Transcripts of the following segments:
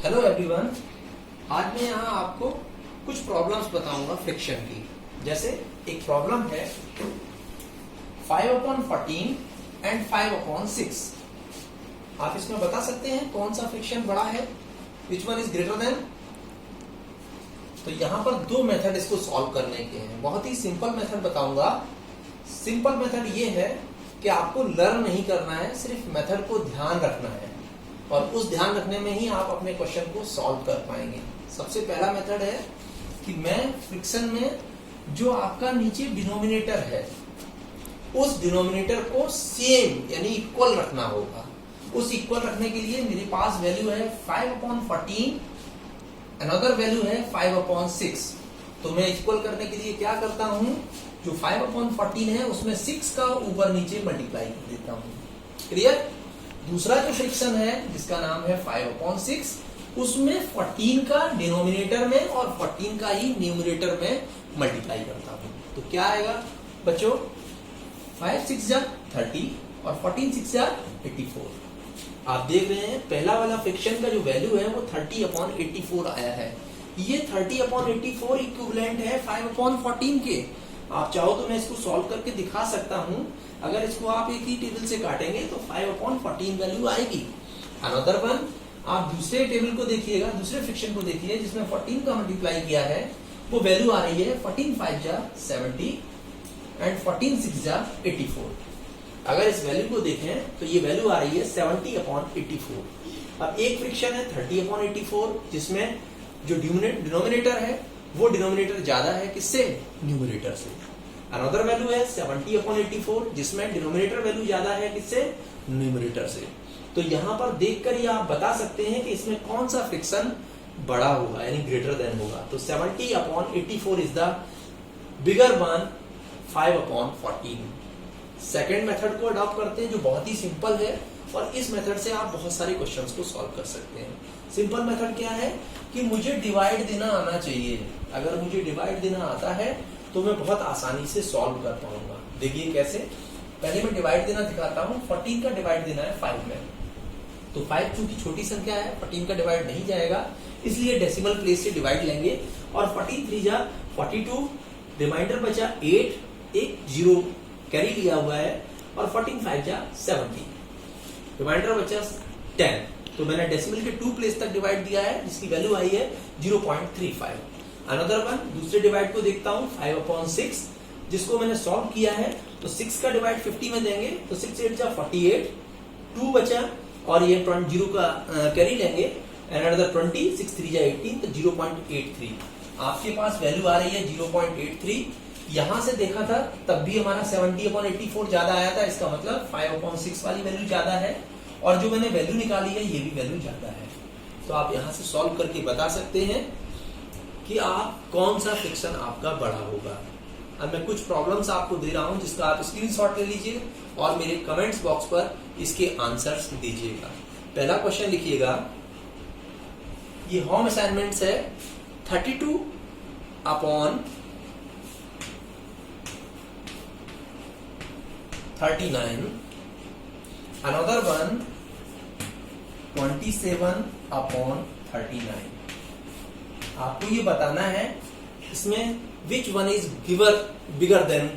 Hello everyone, आज मैं यहाँ आपको कुछ प्रॉब्लम्स बताऊंगा फ्रिक्शन की। जैसे एक प्रॉब्लम है 5/14 एंड 5/6। आप इसमें बता सकते हैं कौन सा फ्रिक्शन बड़ा है, which one is greater than. तो यहाँ पर दो मेथड इसको सॉल्व करने के हैं। बहुत ही सिंपल मेथड बताऊंगा। सिंपल मेथड ये है कि आपको लर्न नहीं करना है, सिर्फ मेथड को ध्यान रखना है और उस ध्यान रखने में ही आप अपने क्वेश्चन को सॉल्व कर पाएंगे। सबसे पहला मेथड है कि मैं फ्रिक्शन में जो आपका नीचे डिनोमिनेटर है उस डिनोमिनेटर को सेम यानी इक्वल रखना होगा। उस इक्वल रखने के लिए मेरे पास वैल्यू है 5/14, अनदर वैल्यू है 5/6। तो मैं इक्वल करने के लिए क्या करता हूं, जो 5/14 है उसमें 6 का ऊपर नीचे मल्टीप्लाई कर देता हूं। क्लियर। दूसरा जो फ्रिक्शन है जिसका नाम है 5/6, उसमें 14 का डिनोमिनेटर में और 14 का ही न्यूमरेटर में मल्टीप्लाई करता हूं। तो क्या आएगा बच्चों, 5 6 जा 30 और 14 6 जा 84। आप देख रहे हैं पहला वाला फ्रिक्शन का जो वैल्यू है वो 30/84 आया है। ये 30/84 इक्विवेलेंट है 5/14 के। आप चाहो तो मैं इसको सॉल्व करके दिखा सकता हूं। अगर इसको आप एक ही टेबल से काटेंगे तो 5/14 वैल्यू आएगी। अनदर वन, आप दूसरे टेबल को देखिएगा, दूसरे फ्रिक्शन को देखिए जिसमें 14 का मल्टीप्लाई किया है, वो वैल्यू आ रही है 14 5 जा 70 एंड 14 6 जा 84। अगर इस वैल्यू को देखें तो ये वैल्यू आ रही है 70/84। अब एक फ्रिक्शन है 30/84 जिसमें जो डिनोमिनेटर है वो डिनोमिनेटर ज्यादा है किससे, न्यूमरेटर से। अनदर वैल्यू है 70/84 जिसमें डिनोमिनेटर वैल्यू ज्यादा है किससे, न्यूमरेटर से। तो यहां पर देखकर ही आप बता सकते हैं कि इसमें कौन सा फ्रिक्शन बड़ा होगा यानी ग्रेटर देन होगा। तो 70/84 is the bigger one 5/14। Second method को अडॉप्ट करते हैं जो बहुत ही सिंपल है और इस मेथड से आप बहुत सारे क्वेश्चंस को सॉल्व कर सकते हैं। सिंपल मेथड क्या है कि मुझे डिवाइड देना आना चाहिए। अगर मुझे डिवाइड देना आता है तो मैं बहुत आसानी से सॉल्व कर पाऊंगा। देखिए कैसे। पहले मैं डिवाइड देना दिखाता हूं। 14 का डिवाइड देना है 5 में, तो 5 चूंकि छोटी संख्या है 14 का डिवाइड नहीं जाएगा, इसलिए डेसिमल प्लेस से डिवाइड लेंगे और 14 3 जा 42, रिमाइंडर बचा 8, एक 0 कैरी लिया हुआ है और 14 5 जा 70, रिमाइंडर बचा 10। तो मैंने डेसिमल के 2 प्लेस तक डिवाइड दिया है जिसकी वैल्यू आई है 0.35। अनदर वन, दूसरे डिवाइड को देखता हूं 5/6 जिसको मैंने सॉल्व किया है। तो 6 का डिवाइड 50 में देंगे तो 6 8 जा 48, 2 बचा और ये 0 का कैरी लेंगे, अनदर 20, 6 3 जा 18, तो 0.83। आपके पास वैल्यू आ रही है 0.83। यहां से देखा था तब भी हमारा 70/84 ज्यादा आया था, इसका मतलब 5/6 वाली वैल्यू ज्यादा है और जो मैंने वैल्यू निकाली है ये भी वैल्यू ज्यादा है। तो आप यहां से सॉल्व करके बता सकते हैं कि आप कौन सा फ्रिक्शन आपका बड़ा होगा। अब मैं कुछ प्रॉब्लम्स आपको दे रहा हूं जिसका आप स्क्रीनशॉट ले लीजिए और मेरे कमेंट्स बॉक्स पर इसके आंसर्स दीजिएगा। पहला क्वेश्चन लिखिएगा, ये होम असाइनमेंट्स है 32/39, अनदर वन 27/39। आपको ये बताना है इसमें which one is bigger than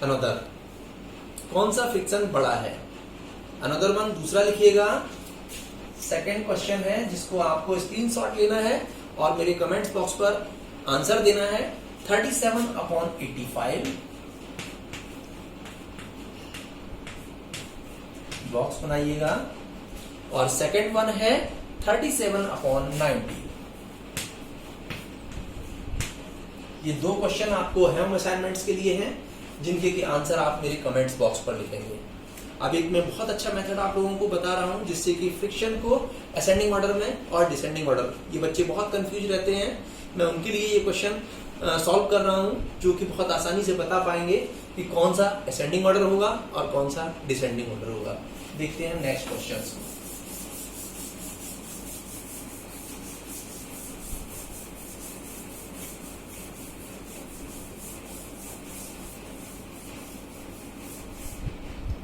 another, कौन सा फ्रिक्शन बड़ा है। अनदर वन दूसरा लिखिएगा। सेकेंड क्वेश्चन है जिसको आपको स्क्रीनशॉट लेना है और मेरे कमेंट्स बॉक्स पर आंसर देना है 37/85। बॉक्स बनाइएगा। और सेकेंड वन है 37/90। ये दो क्वेश्चन आपको होम असाइनमेंट्स के लिए हैं जिनके के आंसर आप मेरे कमेंट्स बॉक्स पर लिखेंगे। अब एक मैं बहुत अच्छा मेथड आप लोगों को बता रहा हूं जिससे कि फ्रिक्शन को असेंडिंग ऑर्डर में और डिसेंडिंग ऑर्डर, ये बच्चे बहुत कंफ्यूज रहते हैं, मैं उनके लिए ये क्वेश्चन सॉल्व कर रहा हूं जो कि बहुत आसानी से बता पाएंगे कि कौन सा असेंडिंग ऑर्डर होगा और कौन सा डिसेंडिंग ऑर्डर होगा। देखते हैं नेक्स्ट क्वेश्चन।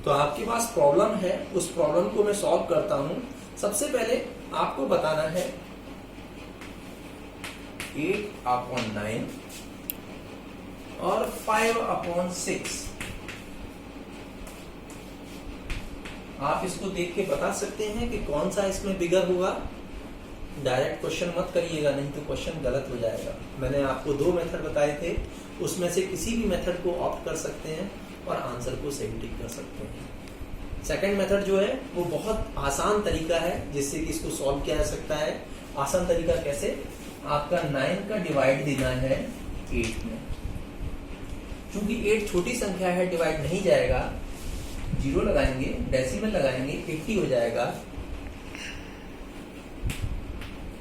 तो आपके पास प्रॉब्लम है, उस प्रॉब्लम को मैं सॉल्व करता हूं। सबसे पहले आपको बताना है 8/9 और 5/6। आप इसको देख के बता सकते हैं कि कौन सा इसमें बिगर होगा। डायरेक्ट क्वेश्चन मत करिएगा, नहीं तो क्वेश्चन गलत हो जाएगा। मैंने आपको 2 मेथड बताए थे, उसमें से किसी भी मेथड को ऑप्ट कर सकते हैं और आंसर को सही टिक कर सकते हैं। सेकंड मेथड जो है वो बहुत आसान तरीका है जिससे कि इसको सॉल्व किया जा सकता है। आसान तरीका कैसे? आपका 9 का डिवाइड देना है 8 में। चूंकि 8 छोटी संख्या है, डिवाइड नहीं जाएगा, 0 लगाएंगे, डेसिमल लगाएंगे, 80 हो जाएगा।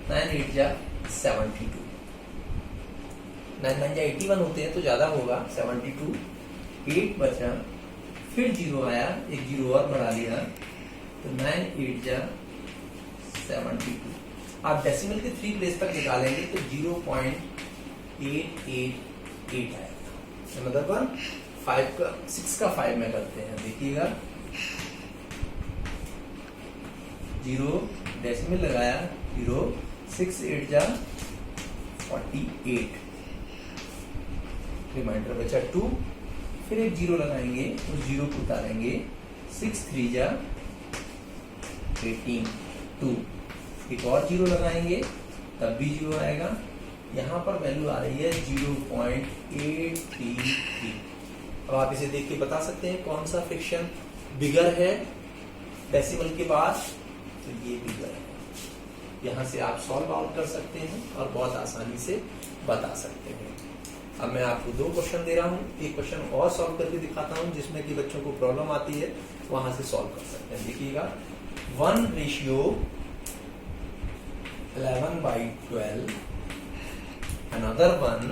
9 8 जा 72, 9 9 जा 81 होते हैं तो ज्यादा होगा। 72, 8 बचा, फिर 0 आया, एक 0 और बढ़ा लिया, तो 9 8 जा 72। आप डेसिमल के 3 प्लेस तक निकालेंगे तो 0.888 आएगा। मतलब 6 का 5 में करते हैं, देखिएगा 0 डेसिमल लगाया, 0 6 8 जा 48, रिमाइंडर बचा 2, फिर एक 0 लगाएंगे, उस 0 को उतारेंगे, 6 3 जा 18, 2, एक और 0 लगाएंगे, तब भी 0 आएगा। यहाँ पर वैल्यू आ रही है 0.833। अब आप इसे देख के बता सकते हैं कौन सा फ्रिक्शन बिगर है डेसिमल के बाद, तो ये बिगर है। यहाँ से आप सॉल्व आउट कर सकते हैं और बहुत आसानी से बता सकते हैं। अब मैं आपको 2 क्वेश्चन दे रहा हूँ, एक क्वेश्चन और सॉल्व करके दिखाता हूँ जिसमें कि बच्चों को प्रॉब्लम आती है, वहां से सॉल्व कर सकते हैं। देखिएगा 1:11/12, another one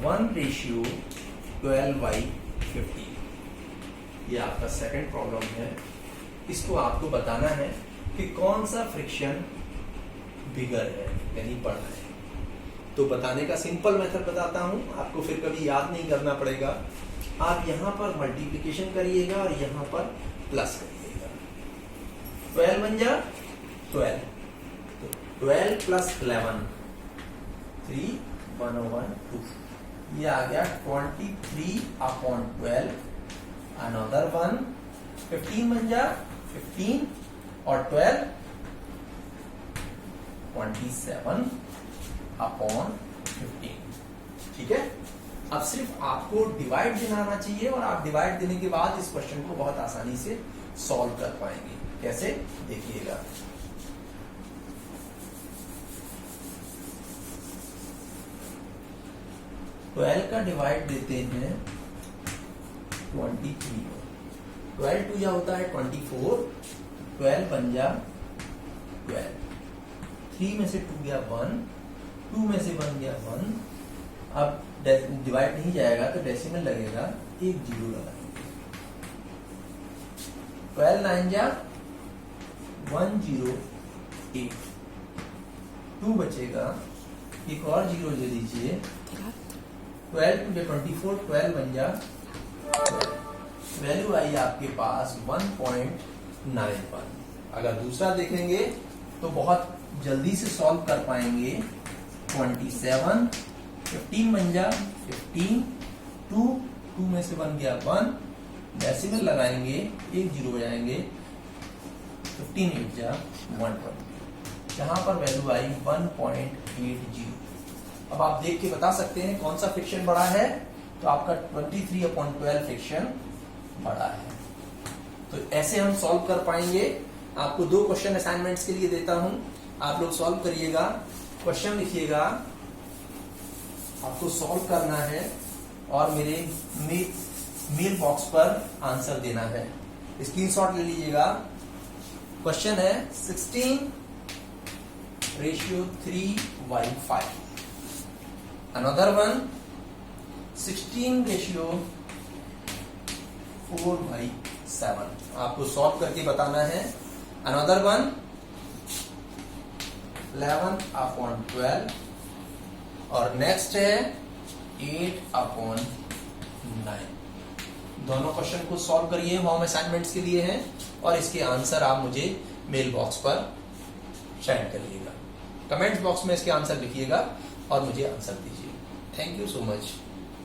1:12/50। ये आपका सेकंड प्रॉब्लम है। इसको आपको बताना है कि कौन सा फ्रिक्शन बिगर है, यानी बड़ा है। तो बताने का सिंपल मेथड बताता हूं, आपको फिर कभी याद नहीं करना पड़ेगा। आप यहां पर मल्टीप्लिकेशन करिएगा और यहां पर प्लस करिएगा। 12 बन जा 12, तो 12 + 11 3 101 2, ये आ गया 23/12। अनदर वन 15 बन जा 15 और 12 27/15। ठीक है। अब सिर्फ आपको डिवाइड देना आना चाहिए और आप डिवाइड देने के बाद इस क्वेश्चन को बहुत आसानी से सॉल्व कर पाएंगे। कैसे? देखिएगा। ट्वेल्व का डिवाइड देते हैं 23। 12 2 जा होता है 24, 12 बन जा 12, 3 में से 2 गया 1, 2 में से 1 गया 1। अब डिवाइड नहीं जाएगा तो डेसिमल लगेगा, एक 0 लगाएंगे। 12 9 जा 108, 2 बचेगा, एक और 0 ले लीजिए। 12 2 जा 24, 12 बन जा 12। वैल्यू आई आपके पास 1.91। अगर दूसरा देखेंगे तो बहुत जल्दी से सॉल्व कर पाएंगे। 27, 15 बन जा 15, 2 में से 1 गया 1, डेसिमल लगाएंगे, एक 0 बजाएंगे, 15 8 जा 120। यहाँ पर वैल्यू आई 1.80। अब आप देख के बता सकते हैं कौन सा फ्रिक्शन बड़ा है, तो आपका 23/12 फ्रिक्शन बड़ा है। तो ऐसे हम सॉल्व कर पाएंगे। आपको 2 क्वेश्चन असाइनमेंट्स के लिए देता हूं, आप लोग सॉल्व करिएगा। क्वेश्चन लिखिएगा, आपको सॉल्व करना है और मेरे मेल बॉक्स पर आंसर देना है। स्क्रीनशॉट ले लीजिएगा। क्वेश्चन है 16:3/5। Another one 16:4/7। आपको सॉल्व करके बताना है। अनदर वन 11/12 और नेक्स्ट है 8/9। दोनों क्वेश्चन को सॉल्व करिए, होम असाइनमेंट्स के लिए हैं और इसके आंसर आप मुझे मेल बॉक्स पर सेंड करिएगा। कमेंट्स बॉक्स में इसके आंसर लिखिएगा और मुझे आंसर दीजिए। Thank you so much.